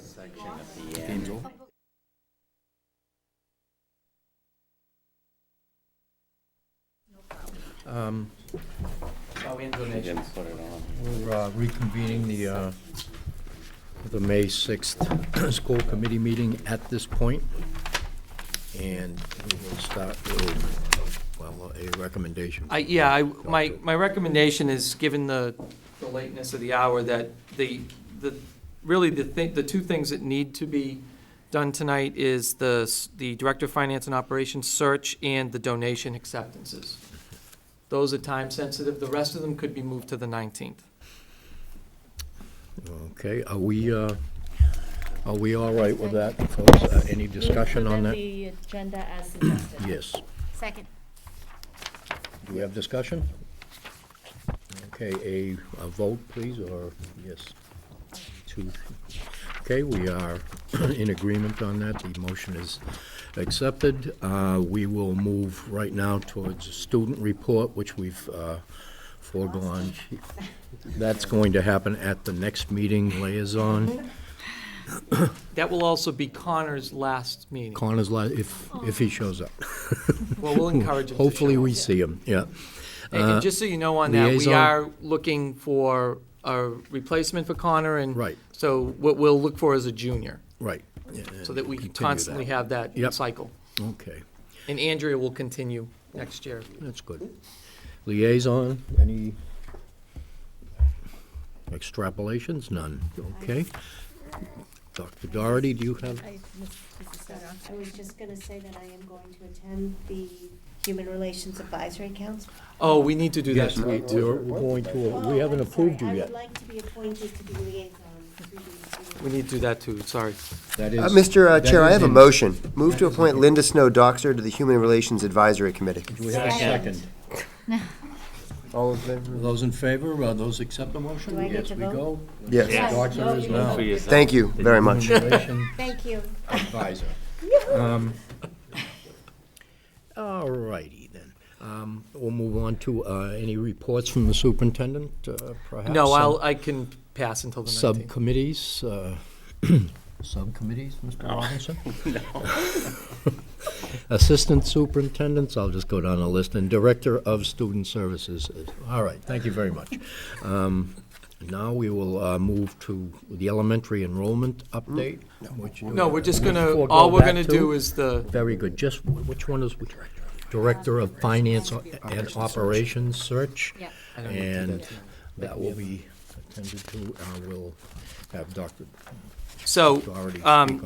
section at the end. Oh, and You donations. didn't put it on. We're reconvening the May 6th school committee meeting at this point, and we will start with, well, a recommendation. My recommendation is, given the lateness of the hour, that really the two things that need to be done tonight is the Director of Finance and Operations search and the donation acceptances. Those are time sensitive. The rest of them could be moved to the 19th. Okay, are we all right with that, folks? Any discussion on that? The agenda as suggested. Yes. Second. Do we have discussion? Okay, a vote, please, or yes? Two. Okay, we are in agreement on that. The motion is accepted. We will move right now towards a student report, which we've foregone. That's going to happen at the next meeting, liaison. That will also be Connor's last meeting. Connor's, if he shows up. Well, we'll encourage him to Hopefully show we up. see him, yeah. And just so you know on that, we liaison? are looking for a replacement for Connor, and Right. so what we'll look for is a junior, Right. so that we Continue constantly have that Yep. cycle. Okay, And Andrea will continue next year. that's good. Liaison, any extrapolations? None, okay. Dr. Doherty, do you have? I missed Mrs. Sarah. I was just gonna say that I am going to attend the Human Relations Advisory Council. Oh, we need to do that tonight, too. We're going to, we haven't approved you I yet. would like to be appointed to be liaison to the. We need to do that, too, sorry. That is. Mr. that Chair, I is have a in- motion. Move to appoint Linda Snow Doxer to the Human Relations Advisory Committee. Do we have a second? All in favor? Those in favor, those accept the motion? Do I need Yes, to we vote? go. Yes. Doxer is now For yourself. Thank you very much. Human Relation Thank you. Advisor. All righty then. We'll move on to any reports from the superintendent, perhaps? No, some I can pass until the 19th. Subcommittees, subcommittees, Mr. Robinson? Assistant superintendents, I'll just go down the list, and Director of Student Services. All right, thank you very much. Now we will move to the elementary enrollment update, which. No, we're just gonna, Before all go we're back gonna to- do is the, Very good. Just, which one is, which? Director of Finance and Operations Search. Yeah. I don't need to do And that. that will be attended to. We'll have Dr. So, Doherty speak on it.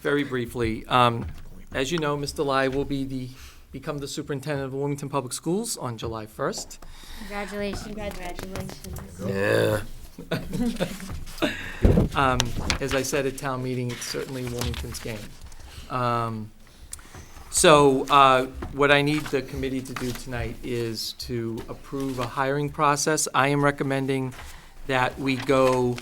very briefly, as you know, Mr. Lai will become the superintendent of Wilmington Public Schools on July 1st. Congratulations. Congratulations. Yeah. As I said at town meeting, it's certainly Wilmington's game. So what I need the committee to do tonight is to approve a hiring process. I am recommending that we go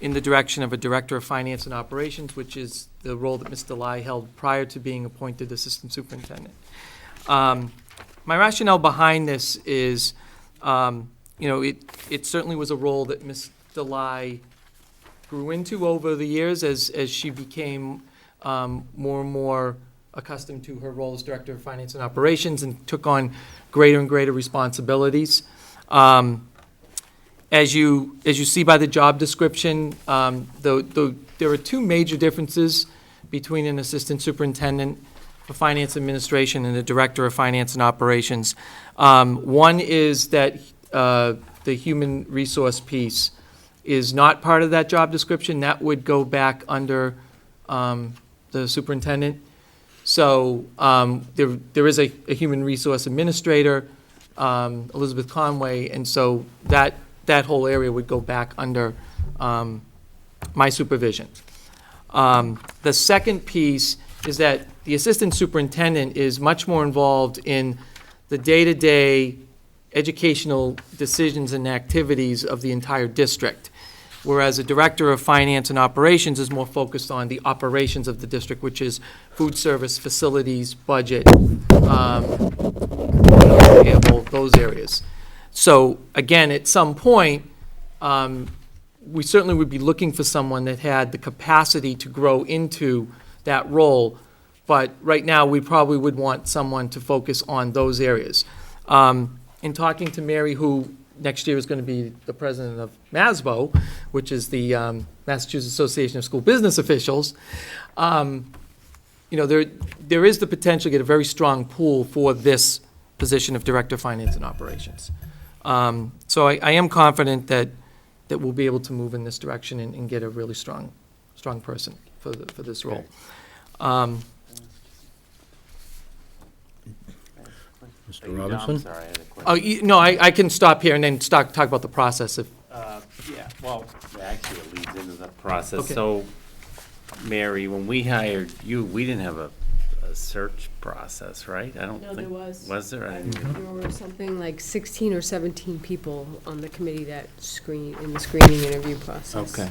in the direction of a Director of Finance and Operations, which is the role that Mr. Lai held prior to being appointed Assistant Superintendent. My rationale behind this is, it certainly was a role that Mr. Lai grew into over the years as she became more and more accustomed to her role as Director of Finance and Operations and took on greater and greater responsibilities. As you see by the job description, there are two major differences between an Assistant Superintendent for Finance Administration and a Director of Finance and Operations. One is that the human resource piece is not part of that job description. That would go back under the superintendent. So there is a human resource administrator, Elizabeth Conway, and so that whole area would go back under my supervision. The second piece is that the assistant superintendent is much more involved in the day-to-day educational decisions and activities of the entire district, whereas a director of finance and operations is more focused on the operations of the district, which is food service, facilities, budget, payable, those areas. So again, at some point, we certainly would be looking for someone that had the capacity to grow into that role, but right now, we probably would want someone to focus on those areas. In talking to Mary, who next year is going to be the president of MASBO, which is the Massachusetts Association of School Business Officials, there is the potential to get a very strong pool for this position of Director of Finance and Operations. So I am confident that we'll be able to move in this direction and get a really strong person for this role. Mr. Robinson? I'm sorry, I had a question. No, I can stop here and then talk about the process if, Yeah, well, actually, it leads into the process. Okay. So, Mary, when we hired you, we didn't have a search process, right? I don't No, think. there was. Was there? I didn't. There were something like 16 or 17 people on the committee that in the screening interview process. Okay,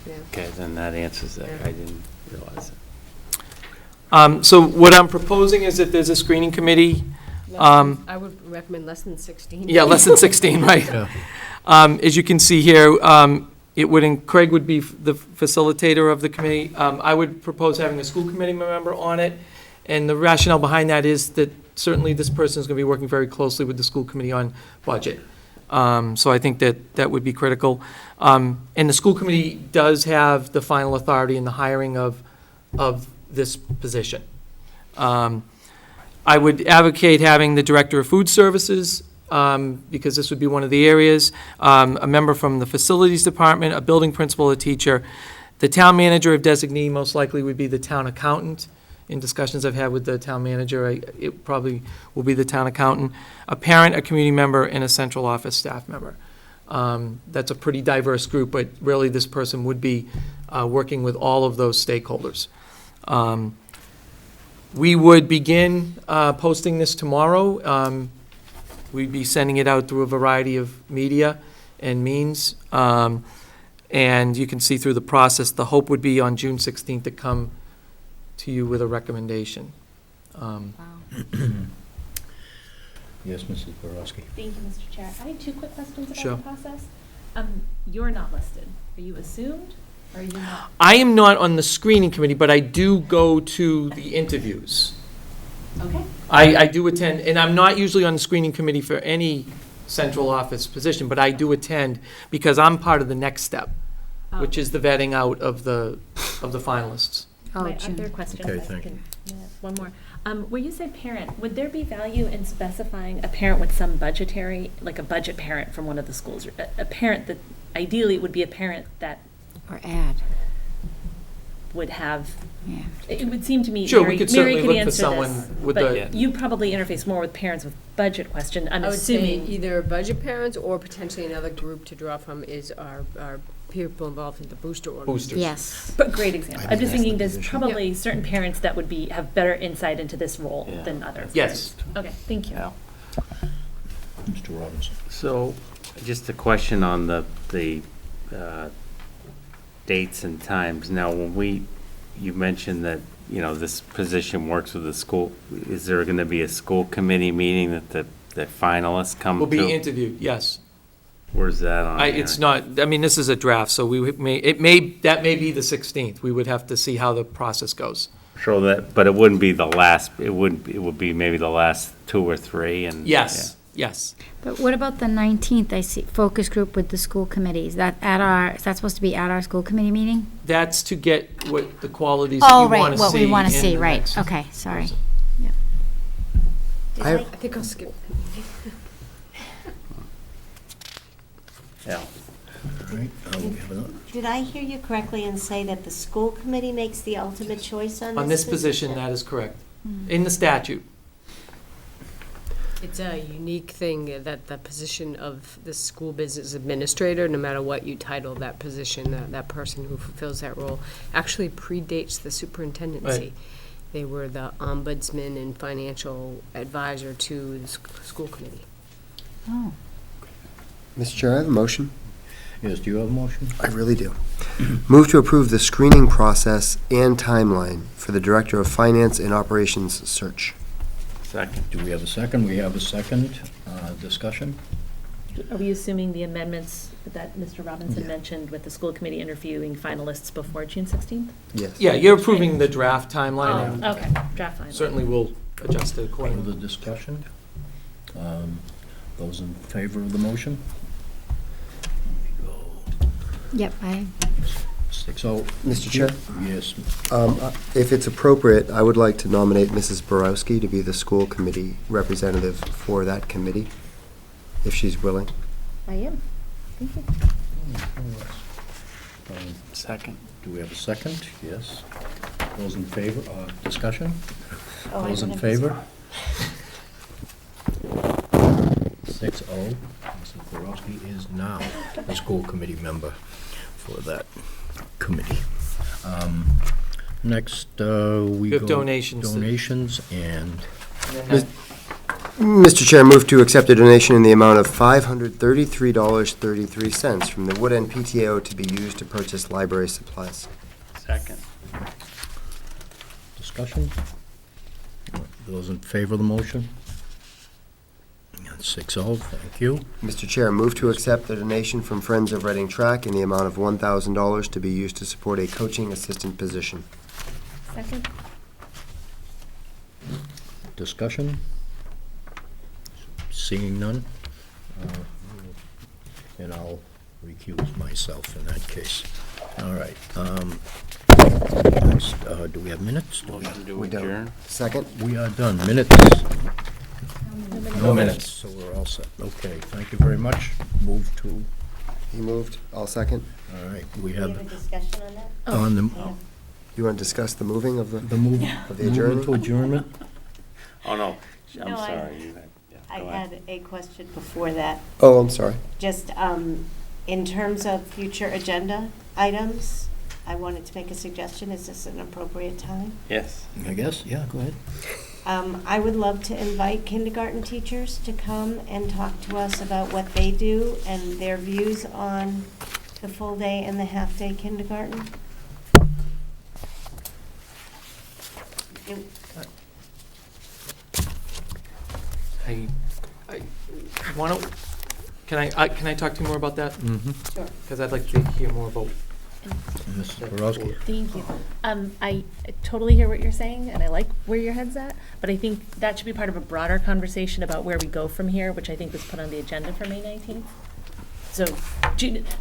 Yeah. okay, then that answers that. Yeah. I didn't realize it. so what I'm proposing is that there's a screening committee. I would recommend less than 16. Yeah, less than 16, right? Yeah. As you can see here, Craig would be the facilitator of the committee. I would propose having a school committee member on it, and the rationale behind that is that certainly this person is going to be working very closely with the school committee on budget. So I think that would be critical. And the school committee does have the final authority in the hiring of this position. I would advocate having the Director of Food Services, because this would be one of the areas, a member from the Facilities Department, a building principal, a teacher. The town manager of designee most likely would be the town accountant. In discussions I've had with the town manager, it probably will be the town accountant, a parent, a community member, and a central office staff member. That's a pretty diverse group, but really this person would be working with all of those stakeholders. We would begin posting this tomorrow. We'd be sending it out through a variety of media and means. And you can see through the process, the hope would be on June 16th to come to you with a recommendation. Yes, Mrs. Borowski. Thank you, Mr. Chair. I have two quick questions about Sure. the process. You're not listed. Are you assumed, or are you not? I am not on the screening committee, but I do go to the interviews. Okay. I do attend, and I'm not usually on the screening committee for any central office position, but I do attend because I'm part of the next step, which is the vetting out of the finalists. My other question, Okay, if I thank can, one more. Where you said parent, would there be value in specifying a parent with some budgetary, like a budget parent from one of the schools? Or a parent that, ideally, it would be a parent that Or add, would have, yeah. it would seem to me, Sure, we Mary could Mary certainly could look for answer someone this. with But the, you probably interface more with parents with budget question, I'm I would say assuming. either budget parents or potentially another group to draw from is our people involved in the booster organization. Boosters. Yes. But great example. I'm just that's thinking the there's position. probably certain parents that would have better insight into this role Yeah. than others. Yes. Okay, thank you. Yeah. Mr. Robinson. So, just a question on the dates and times. Now, when you mentioned that, this position works with the school, is there going to be a school committee meeting that the finalists come to? will be interviewed, yes. Where's that on there? It's not, this is a draft, so that may be the 16th. We would have to see how the process goes. But it wouldn't be the last, it would be maybe the last 2 or 3 and. Yes, yes. But what about the 19th? I see focus group with the school committee. Is that supposed to be at our school committee meeting? That's to get what the qualities that you Oh, want to see. right, what we want to in see, the right. next Okay, sorry. person. Did I- I think I'll skip. Yeah. All right, we have another. Did I hear you correctly and say that the school committee makes the ultimate choice on this? On this position, that is correct. In the statute. It's a unique thing that the position of the school business administrator, no matter what you title that position, that person who fulfills that role, actually predates the superintendency. Right. They were the ombudsman and financial advisor to the school committee. Oh. Mr. Chair, I have a motion. Yes, do you have a motion? I really do. Move to approve the screening process and timeline for the Director of Finance and Operations search. Second. Do we have a second? We have a second. Discussion? Are we assuming the amendments that Mr. Robinson Yeah. mentioned with the school committee interviewing finalists before June 16th? Yes. Yeah, you're approving the draft timeline, and Okay, draft final. certainly we'll adjust it Further accordingly. discussion? Those in favor of the motion? Yep, I, 6-0. Mr. Chair? Yes. If it's appropriate, I would like to nominate Mrs. Borowski to be the school committee representative for that committee, if she's willing. I am. Thank you. Second. Do we have a second? Yes. Those in favor, discussion? Oh, I Those in don't have favor? 6-0. Mrs. Borowski is now the school committee member for that committee. Next, we You have go... donations. Donations, and Mr. Chair, move to accept a donation in the amount of $533.33 from the Wood End PTO to be used to purchase library supplies. Second. discussion? Those in favor of the motion? 6-0, thank you. Mr. Chair, move to accept the donation from Friends of Reading Track in the amount of $1,000 to be used to support a coaching assistant position. Second? Discussion? Seeing none? And I'll recuse myself in that case. All right. Next, do we have minutes? Motion to We don't. adjourn. Second? We are done. Minutes? No minutes, so we're all set. Okay, thank you very much. Move to, He moved. I'll second. all right, we Do we have a have discussion on that? on the You want to discuss the moving of the move, of the moving to adjournment? adjournment? Oh, no, I'm No, sorry. You had- yeah, I go ahead. had a question before that. Oh, I'm sorry. Just in terms of future agenda items, I wanted to make a suggestion. Is this an appropriate time? Yes. I guess, yeah, go ahead. I would love to invite kindergarten teachers to come and talk to us about what they do and their views on the full day and the half-day kindergarten. It- Can I talk to you more about that? Mm-hmm. Sure. Because I'd like to hear more about. Mrs. Borowski? Thank you. I totally hear what you're saying, and I like where your head's at, but I think that should be part of a broader conversation about where we go from here, which I think was put on the agenda for May 19th. So,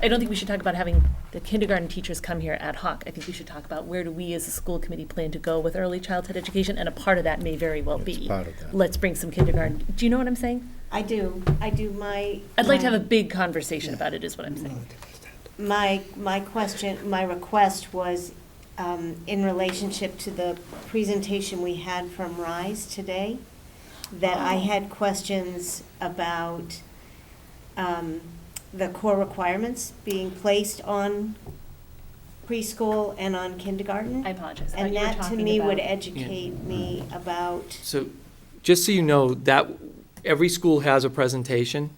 I don't think we should talk about having the kindergarten teachers come here ad hoc. I think we should talk about where do we as a school committee plan to go with early childhood education, and a part of that may very well It's be, part of that. let's bring some kindergarten, do you know what I'm saying? I do. My. I'd like to have a big conversation about it, is what I'm saying. My request was in relationship to the presentation we had from RISE today, that I had questions about the core requirements being placed on preschool and on kindergarten. I apologize. I thought And you were that, to talking me, would about- educate me about, So, just so you know, that every school has a presentation,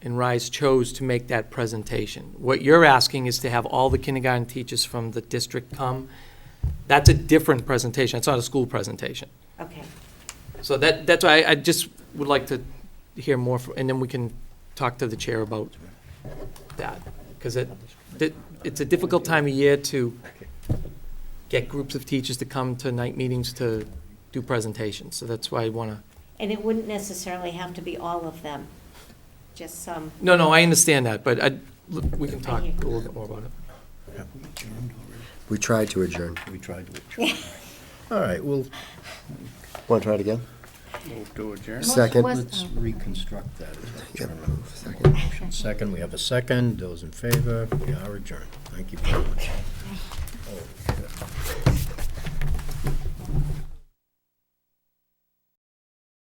and RISE chose to make that presentation. What you're asking is to have all the kindergarten teachers from the district come. That's a different presentation. It's not a school presentation. okay. So that's why I just would like to hear more, and then we can talk to the chair about that. Because it's a difficult time of year to get groups of teachers to come to night meetings to do presentations. So that's why I want to. And it wouldn't necessarily have to be all of them, just some. No, I understand that, but we can talk a little bit more about it. Have we adjourned already? We tried to adjourn. We tried to adjourn. All right, well, Want to try it again? Move to adjourn. Second. let's reconstruct that Yep, adjournment. second. Motion second, we have a second. Those in favor, we are adjourned. Thank you very much. Oh.